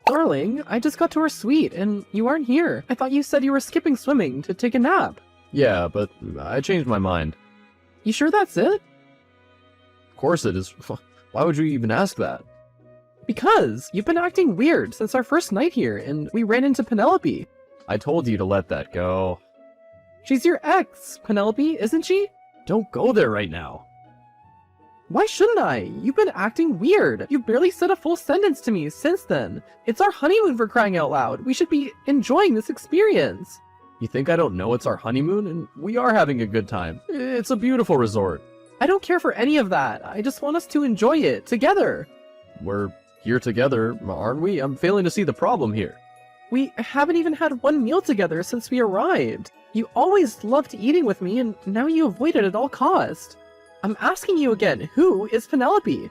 Darling, I just got to our suite, and you aren't here. I thought you said you were skipping swimming to take a nap. Yeah, but I changed my mind. You sure that's it? Of course it is. Why would you even ask that? Because you've been acting weird since our first night here, and we ran into Penelope. I told you to let that go. She's your ex, Penelope, isn't she? Don't go there right now. Why shouldn't I? You've been acting weird. You've barely said a full sentence to me since then. It's our honeymoon, for crying out loud. We should be enjoying this experience. You think I don't know it's our honeymoon? And we are having a good time. It's a beautiful resort. I don't care for any of that. I just want us to enjoy it together. We're here together, aren't we? I'm failing to see the problem here. We haven't even had one meal together since we arrived. You always loved eating with me, and now you avoid it at all cost. I'm asking you again, who is Penelope?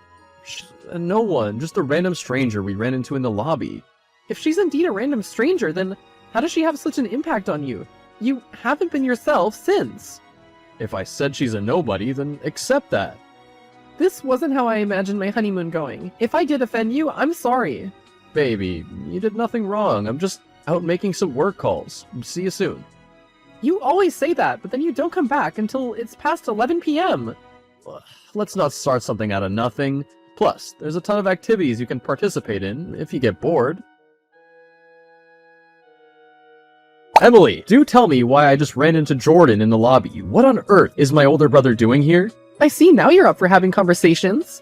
No one, just a random stranger we ran into in the lobby. If she's indeed a random stranger, then how does she have such an impact on you? You haven't been yourself since. If I said she's a nobody, then accept that. This wasn't how I imagined my honeymoon going. If I did offend you, I'm sorry. Baby, you did nothing wrong. I'm just out making some work calls. See you soon. You always say that, but then you don't come back until it's past 11 p.m. Let's not start something out of nothing. Plus, there's a ton of activities you can participate in if you get bored. Emily, do tell me why I just ran into Jordan in the lobby. What on earth is my older brother doing here? I see now you're up for having conversations.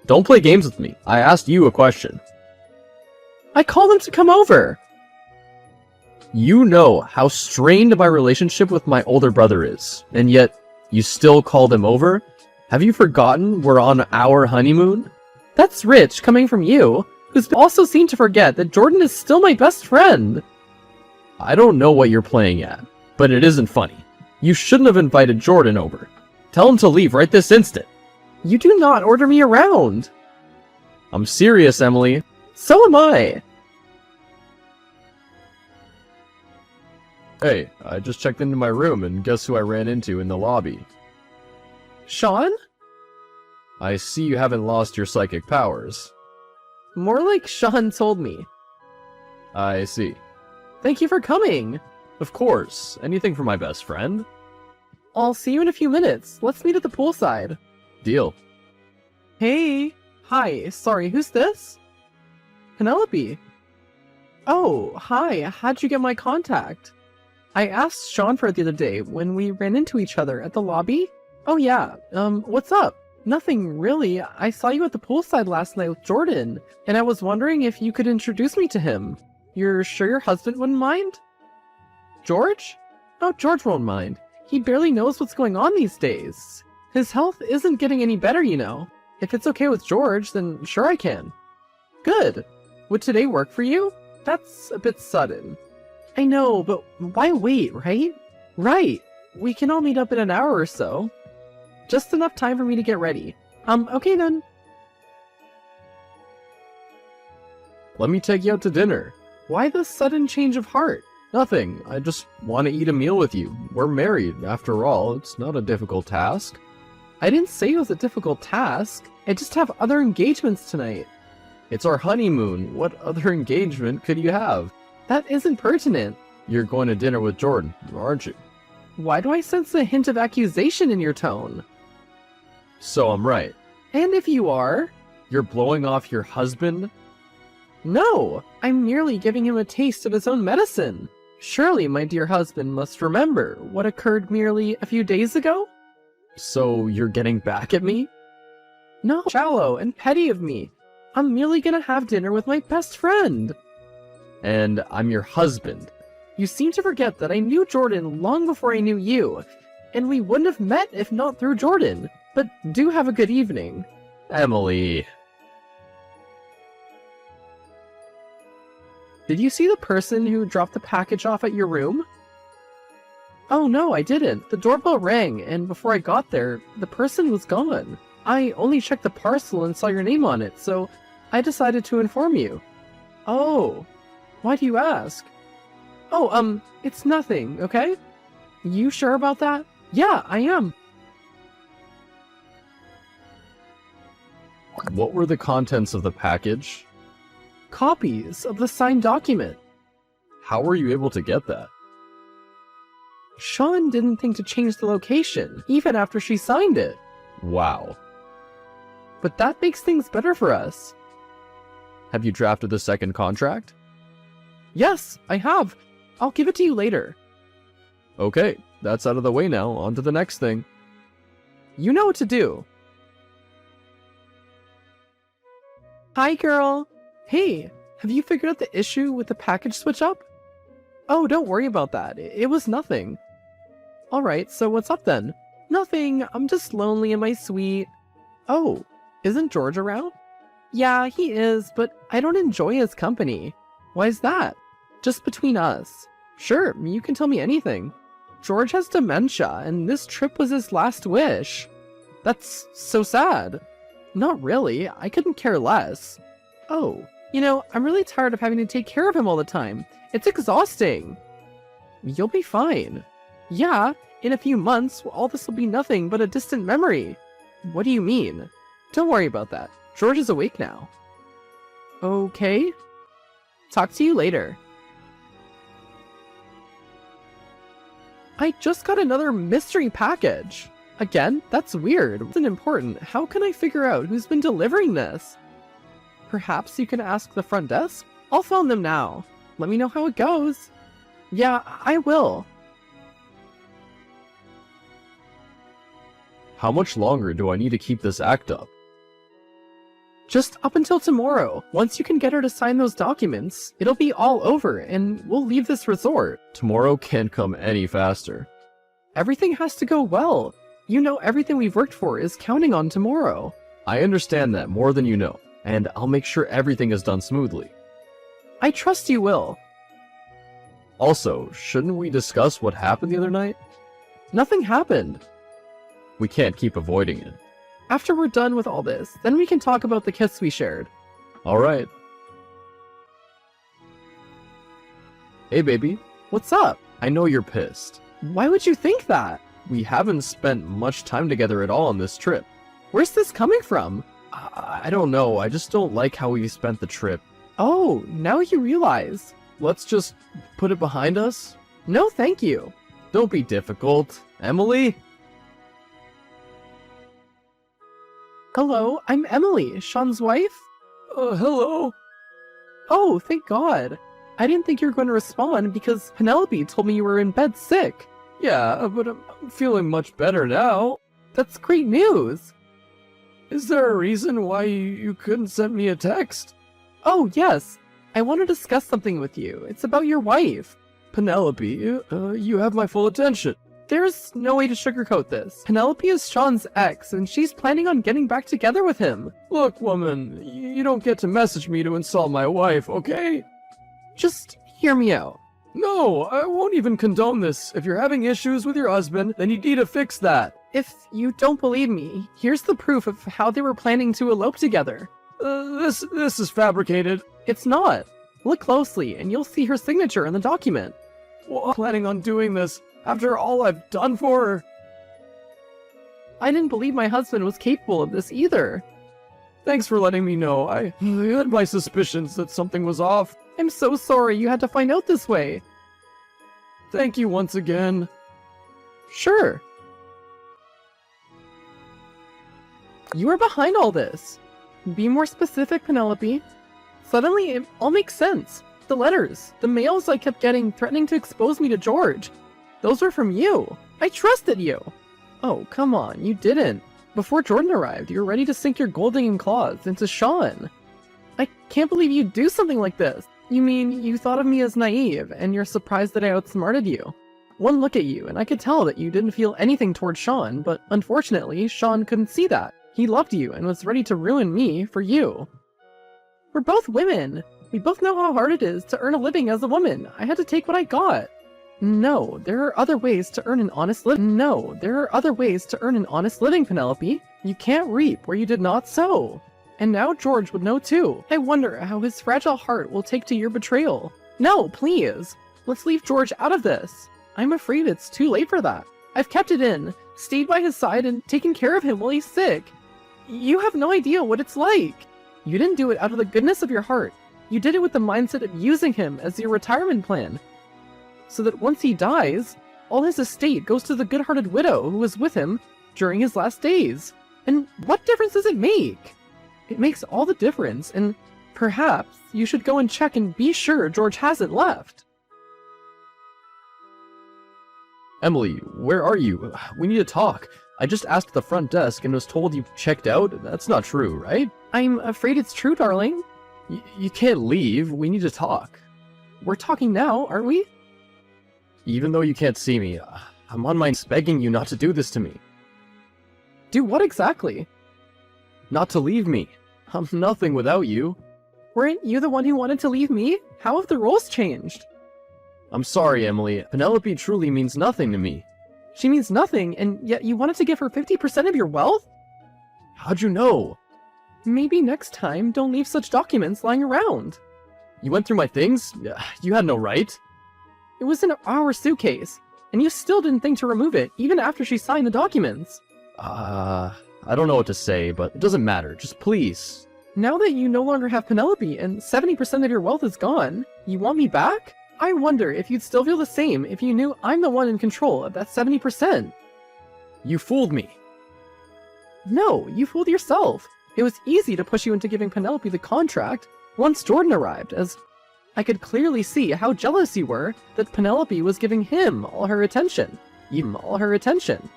Don't play games with me. I asked you a question. I called him to come over. You know how strained my relationship with my older brother is, and yet you still called him over? Have you forgotten we're on our honeymoon? That's rich coming from you, who's also seemed to forget that Jordan is still my best friend. I don't know what you're playing at, but it isn't funny. You shouldn't have invited Jordan over. Tell him to leave right this instant. You do not order me around. I'm serious, Emily. So am I. Hey, I just checked into my room and guess who I ran into in the lobby? Sean? I see you haven't lost your psychic powers. More like Sean told me. I see. Thank you for coming. Of course. Anything for my best friend? I'll see you in a few minutes. Let's meet at the poolside. Deal. Hey. Hi. Sorry, who's this? Penelope. Oh, hi. How'd you get my contact? I asked Sean for it the other day when we ran into each other at the lobby. Oh yeah, what's up? Nothing really. I saw you at the poolside last night with Jordan, and I was wondering if you could introduce me to him. You're sure your husband wouldn't mind? George? Oh, George won't mind. He barely knows what's going on these days. His health isn't getting any better, you know. If it's okay with George, then sure I can. Good. Would today work for you? That's a bit sudden. I know, but why wait, right? Right. We can all meet up in an hour or so. Just enough time for me to get ready. Okay then. Let me take you out to dinner. Why the sudden change of heart? Nothing. I just want to eat a meal with you. We're married, after all. It's not a difficult task. I didn't say it was a difficult task. I just have other engagements tonight. It's our honeymoon. What other engagement could you have? That isn't pertinent. You're going to dinner with Jordan, aren't you? Why do I sense a hint of accusation in your tone? So I'm right. And if you are? You're blowing off your husband? No, I'm merely giving him a taste of his own medicine. Surely my dear husband must remember what occurred merely a few days ago? So you're getting back at me? No, shallow and petty of me. I'm merely gonna have dinner with my best friend. And I'm your husband. You seem to forget that I knew Jordan long before I knew you, and we wouldn't have met if not through Jordan. But do have a good evening. Emily. Did you see the person who dropped the package off at your room? Oh no, I didn't. The doorbell rang, and before I got there, the person was gone. I only checked the parcel and saw your name on it, so I decided to inform you. Oh, why do you ask? Oh, it's nothing, okay? You sure about that? Yeah, I am. What were the contents of the package? Copies of the signed document. How were you able to get that? Sean didn't think to change the location, even after she signed it. Wow. But that makes things better for us. Have you drafted the second contract? Yes, I have. I'll give it to you later. Okay, that's out of the way now. On to the next thing. You know what to do. Hi, girl. Hey, have you figured out the issue with the package switch up? Oh, don't worry about that. It was nothing. Alright, so what's up then? Nothing. I'm just lonely in my suite. Oh, isn't George around? Yeah, he is, but I don't enjoy his company. Why is that? Just between us. Sure, you can tell me anything. George has dementia, and this trip was his last wish. That's so sad. Not really, I couldn't care less. Oh, you know, I'm really tired of having to take care of him all the time. It's exhausting. You'll be fine. Yeah, in a few months, all this will be nothing but a distant memory. What do you mean? Don't worry about that. George is awake now. Okay. Talk to you later. I just got another mystery package. Again, that's weird. It's important. How can I figure out who's been delivering this? Perhaps you can ask the front desk? I'll phone them now. Let me know how it goes. Yeah, I will. How much longer do I need to keep this act up? Just up until tomorrow. Once you can get her to sign those documents, it'll be all over and we'll leave this resort. Tomorrow can't come any faster. Everything has to go well. You know everything we've worked for is counting on tomorrow. I understand that more than you know, and I'll make sure everything is done smoothly. I trust you will. Also, shouldn't we discuss what happened the other night? Nothing happened. We can't keep avoiding it. After we're done with all this, then we can talk about the kiss we shared. Alright. Hey baby, What's up? I know you're pissed. Why would you think that? We haven't spent much time together at all on this trip. Where's this coming from? I don't know, I just don't like how we spent the trip. Oh, now you realize. Let's just put it behind us? No, thank you. Don't be difficult. Emily? Hello, I'm Emily, Sean's wife. Hello. Oh, thank God. I didn't think you were going to respond because Penelope told me you were in bed sick. Yeah, but I'm feeling much better now. That's great news. Is there a reason why you couldn't send me a text? Oh, yes. I want to discuss something with you. It's about your wife. Penelope, you have my full attention. There's no way to sugarcoat this. Penelope is Sean's ex, and she's planning on getting back together with him. Look, woman, you don't get to message me to insult my wife, okay? Just hear me out. No, I won't even condone this. If you're having issues with your husband, then you need to fix that. If you don't believe me, here's the proof of how they were planning to elope together. This is fabricated. It's not. Look closely, and you'll see her signature in the document. Well, planning on doing this after all I've done for her. I didn't believe my husband was capable of this either. Thanks for letting me know. I had my suspicions that something was off. I'm so sorry you had to find out this way. Thank you once again. Sure. You were behind all this. Be more specific, Penelope. Suddenly, it all makes sense. The letters, the mails I kept getting threatening to expose me to George. Those were from you. I trusted you. Oh, come on, you didn't. Before Jordan arrived, you were ready to sink your gold-digging claws into Sean. I can't believe you'd do something like this. You mean, you thought of me as naive, and you're surprised that I outsmarted you. One look at you, and I could tell that you didn't feel anything towards Sean, but unfortunately, Sean couldn't see that. He loved you and was ready to ruin me for you. We're both women. We both know how hard it is to earn a living as a woman. I had to take what I got. No, there are other ways to earn an honest living. No, there are other ways to earn an honest living, Penelope. You can't reap where you did not sow. And now George would know too. I wonder how his fragile heart will take to your betrayal. No, please. Let's leave George out of this. I'm afraid it's too late for that. I've kept it in, stayed by his side, and taken care of him while he's sick. You have no idea what it's like. You didn't do it out of the goodness of your heart. You did it with the mindset of using him as your retirement plan, so that once he dies, all his estate goes to the good-hearted widow who was with him during his last days. And what difference does it make? It makes all the difference, and perhaps you should go and check and be sure George hasn't left. Emily, where are you? We need to talk. I just asked at the front desk and was told you checked out. That's not true, right? I'm afraid it's true, darling. You can't leave. We need to talk. We're talking now, aren't we? Even though you can't see me, I'm on my knees begging you not to do this to me. Do what exactly? Not to leave me. I'm nothing without you. Weren't you the one who wanted to leave me? How have the roles changed? I'm sorry, Emily. Penelope truly means nothing to me. She means nothing, and yet you wanted to give her 50% of your wealth? How'd you know? Maybe next time, don't leave such documents lying around. You went through my things? You had no right. It was in our suitcase, and you still didn't think to remove it, even after she signed the documents. I don't know what to say, but it doesn't matter. Just please. Now that you no longer have Penelope, and 70% of your wealth is gone, you want me back? I wonder if you'd still feel the same if you knew I'm the one in control of that 70%. You fooled me. No, you fooled yourself. It was easy to push you into giving Penelope the contract once Jordan arrived, as I could clearly see how jealous you were that Penelope was giving him all her attention. Even all her attention.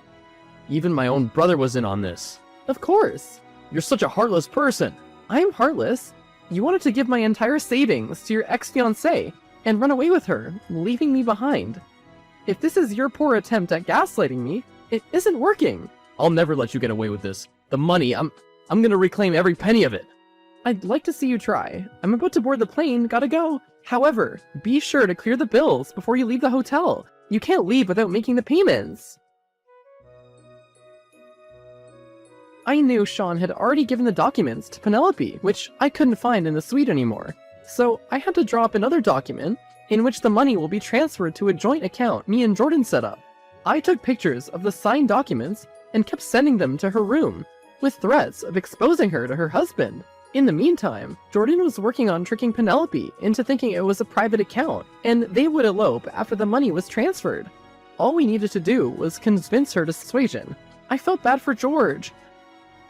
Even my own brother was in on this. Of course. You're such a heartless person. I'm heartless. You wanted to give my entire savings to your ex-fiancée and run away with her, leaving me behind. If this is your poor attempt at gaslighting me, it isn't working. I'll never let you get away with this. The money, I'm gonna reclaim every penny of it. I'd like to see you try. I'm about to board the plane, gotta go. However, be sure to clear the bills before you leave the hotel. You can't leave without making the payments. I knew Sean had already given the documents to Penelope, which I couldn't find in the suite anymore. So I had to draw up another document in which the money will be transferred to a joint account me and Jordan set up. I took pictures of the signed documents and kept sending them to her room, with threats of exposing her to her husband. In the meantime, Jordan was working on tricking Penelope into thinking it was a private account, and they would elope after the money was transferred. All we needed to do was convince her to persuasion. I felt bad for George,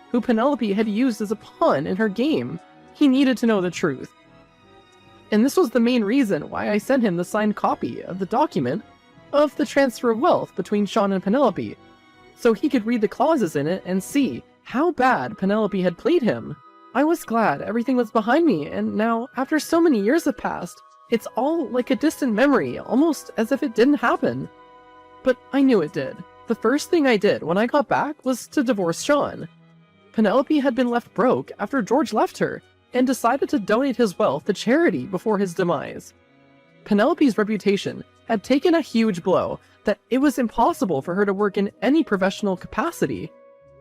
who Penelope had used as a pawn in her game. He needed to know the truth. And this was the main reason why I sent him the signed copy of the document of the transfer of wealth between Sean and Penelope, so he could read the clauses in it and see how bad Penelope had played him. I was glad everything was behind me, and now, after so many years have passed, it's all like a distant memory, almost as if it didn't happen. But I knew it did. The first thing I did when I got back was to divorce Sean. Penelope had been left broke after George left her, and decided to donate his wealth to charity before his demise. Penelope's reputation had taken a huge blow that it was impossible for her to work in any professional capacity.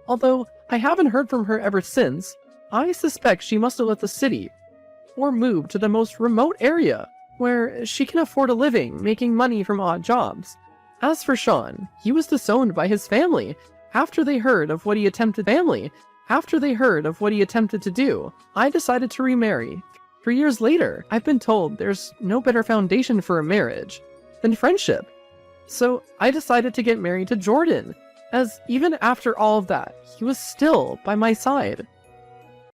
Although I haven't heard from her ever since, I suspect she must have left the city, or moved to the most remote area, where she can afford a living making money from odd jobs. As for Sean, he was disowned by his family after they heard of what he attempted to do. I decided to remarry. 3 years later, I've been told there's no better foundation for a marriage than friendship. So I decided to get married to Jordan, as even after all of that, he was still by my side.